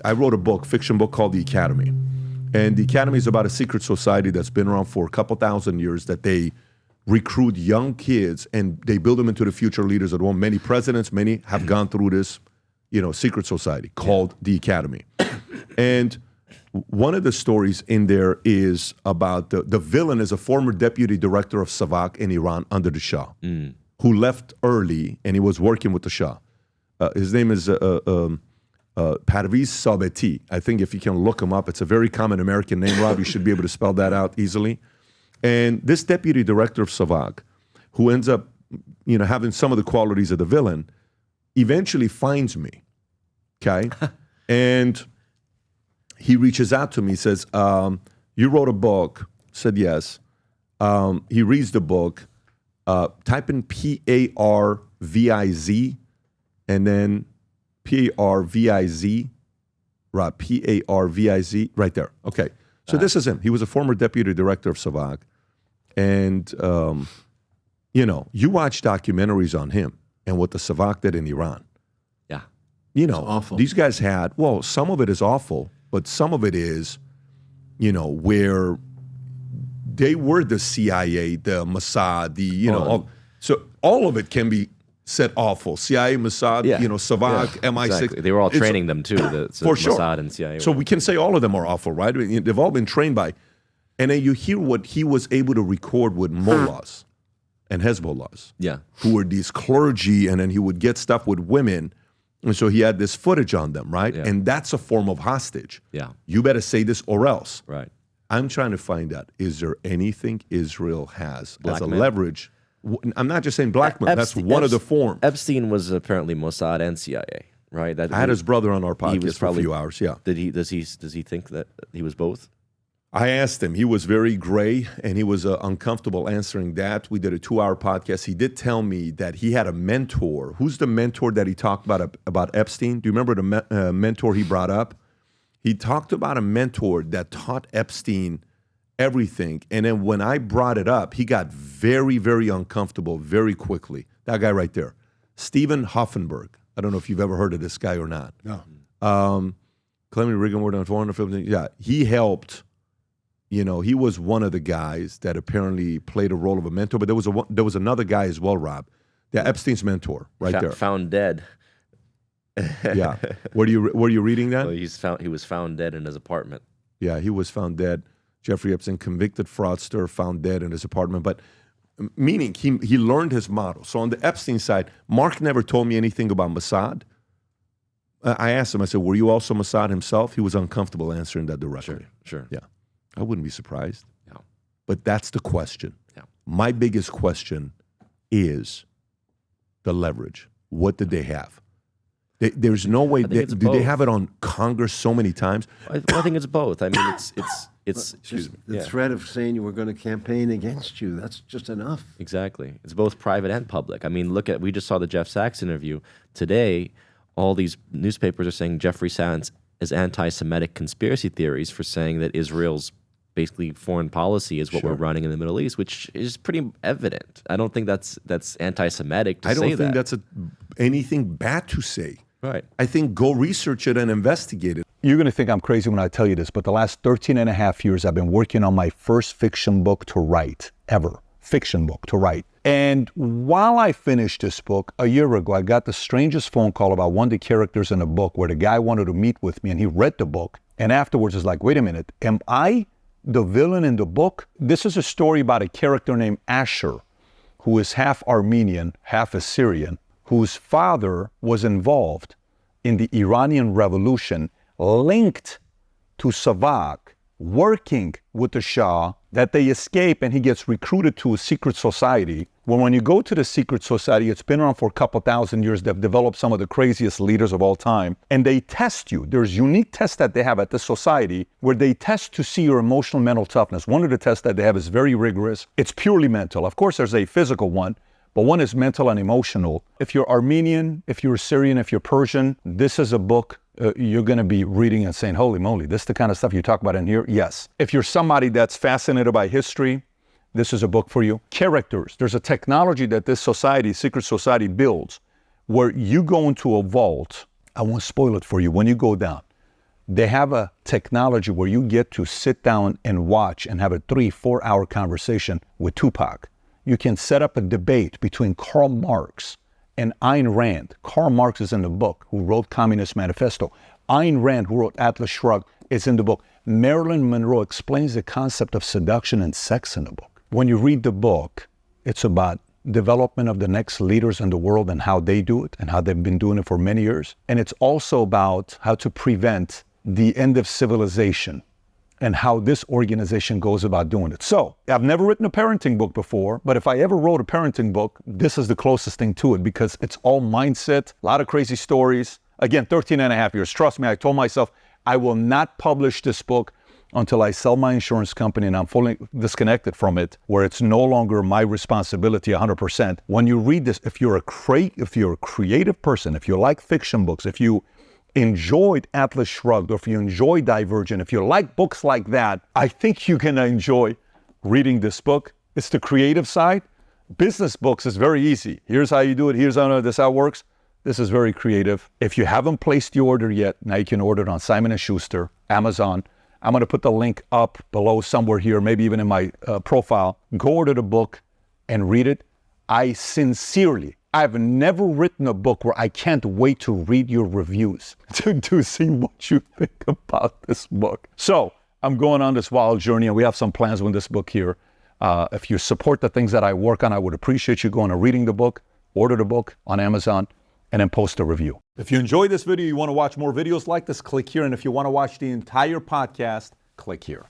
I wrote a book, fiction book called The Academy. And The Academy is about a secret society that's been around for a couple thousand years, that they recruit young kids and they build them into the future leaders of the world. Many presidents, many have gone through this, secret society called The Academy. And one of the stories in there is about the villain is a former deputy director of Savak in Iran under the Shah, who left early and he was working with the Shah. His name is Parviz Sabeti. I think if you can look him up, it's a very common American name, Rob. You should be able to spell that out easily. And this deputy director of Savak, who ends up, having some of the qualities of the villain, eventually finds me, okay? And he reaches out to me, says, you wrote a book. Said yes. He reads the book. Type in P-A-R-V-I-Z and then P-A-R-V-I-Z, right, P-A-R-V-I-Z, right there. Okay, so this is him. He was a former deputy director of Savak. And, you watch documentaries on him and what the Savak did in Iran. Yeah. It's awful. These guys had, some of it is awful, but some of it is, where they were the CIA, the Mossad, so all of it can be said awful. CIA, Mossad, Savak, MI6. Exactly. They were all training them too, for sure. Mossad and CIA. So we can say all of them are awful, right? I mean, they've all been trained by. And then you hear what he was able to record with mullahs and Hezbollahs, who were these clergy, and then he would get stuff with women. And so he had this footage on them, right? Yeah. And that's a form of hostage. Yeah. You better say this or else. Right. I'm trying to find out, is there anything Israel has as a Blackmail. Leverage? I'm not just saying blackmail. That's one of the forms. Epstein was apparently Mossad and CIA, right? I had his brother on our podcast for a few hours, yeah. Does he think that he was both? I asked him. He was very gray, and he was uncomfortable answering that. We did a 2-hour podcast. He did tell me that he had a mentor. Who's the mentor that he talked about Epstein? Do you remember the mentor he brought up? He talked about a mentor that taught Epstein everything. And then when I brought it up, he got very, very uncomfortable very quickly. That guy right there, Stephen Hoffenberg. I don't know if you've ever heard of this guy or not. No. Clement Reagan worked on 415. Yeah, he helped. He was one of the guys that apparently played a role of a mentor. But there was another guy as well, Rob. Yeah, Epstein's mentor, right there. Found dead. Yeah. Were you reading that? Well, he was found dead in his apartment. Yeah, he was found dead. Jeffrey Epstein, convicted fraudster, found dead in his apartment. But meaning he learned his model. So on the Epstein side, Mark never told me anything about Mossad. I asked him, I said, were you also Mossad himself? He was uncomfortable answering that directly. Sure. Yeah. I wouldn't be surprised. Yeah. But that's the question. Yeah. My biggest question is the leverage. What did they have? There's no way. Did they have it on Congress so many times? I think it's both. I mean, it's just the threat of saying you were going to campaign against you. That's just enough. Exactly. It's both private and public. I mean, we just saw the Jeff Sachs interview today. All these newspapers are saying Jeffrey Sachs is anti-Semitic conspiracy theories for saying that Israel's basically foreign policy is what we're running in the Middle East, which is pretty evident. I don't think that's anti-Semitic to say that. I don't think that's anything bad to say. Right. I think go research it and investigate it. You're going to think I'm crazy when I tell you this, but the last 13 and a half years, I've been working on my first fiction book to write, ever. Fiction book to write. And while I finished this book, a year ago, I got the strangest phone call about one of the characters in the book where the guy wanted to meet with me, and he read the book. And afterwards, is like, wait a minute, am I the villain in the book? This is a story about a character named Asher, who is half Armenian, half Assyrian, whose father was involved in the Iranian Revolution, linked to Savak, working with the Shah, that they escape and he gets recruited to a secret society. Well, when you go to the secret society, it's been around for a couple thousand years. They've developed some of the craziest leaders of all time. And they test you. There's unique tests that they have at the society where they test to see your emotional mental toughness. One of the tests that they have is very rigorous. It's purely mental. Of course, there's a physical one, but one is mental and emotional. If you're Armenian, if you're Syrian, if you're Persian, this is a book you're going to be reading and saying, holy moly, this is the kind of stuff you talk about in here? Yes. If you're somebody that's fascinated by history, this is a book for you. Characters. There's a technology that this society, secret society, builds where you go into a vault. I won't spoil it for you when you go down. They have a technology where you get to sit down and watch and have a 3-4 hour conversation with Tupac. You can set up a debate between Karl Marx and Ayn Rand. Karl Marx is in the book, who wrote Communist Manifesto. Ayn Rand, who wrote Atlas Shrugged, is in the book. Marilyn Monroe explains the concept of seduction and sex in the book. When you read the book, it's about development of the next leaders in the world and how they do it and how they've been doing it for many years. And it's also about how to prevent the end of civilization and how this organization goes about doing it. So I've never written a parenting book before, but if I ever wrote a parenting book, this is the closest thing to it because it's all mindset, a lot of crazy stories. Again, 13 and a half years. Trust me, I told myself I will not publish this book until I sell my insurance company and I'm fully disconnected from it, where it's no longer my responsibility 100%. When you read this, if you're a creative person, if you like fiction books, if you enjoyed Atlas Shrugged, or if you enjoy Divergent, if you like books like that, I think you're gonna enjoy reading this book. It's the creative side. Business books is very easy. Here's how you do it. Here's how this how it works. This is very creative. If you haven't placed the order yet, now you can order it on Simon & Schuster, Amazon. I'm going to put the link up below somewhere here, maybe even in my profile. Go order the book and read it. I've never written a book where I can't wait to read your reviews to see what you think about this book. So I'm going on this wild journey, and we have some plans with this book here. If you support the things that I work on, I would appreciate you going and reading the book, order the book on Amazon, and then post a review. If you enjoyed this video, you want to watch more videos like this, click here. And if you want to watch the entire podcast, click here.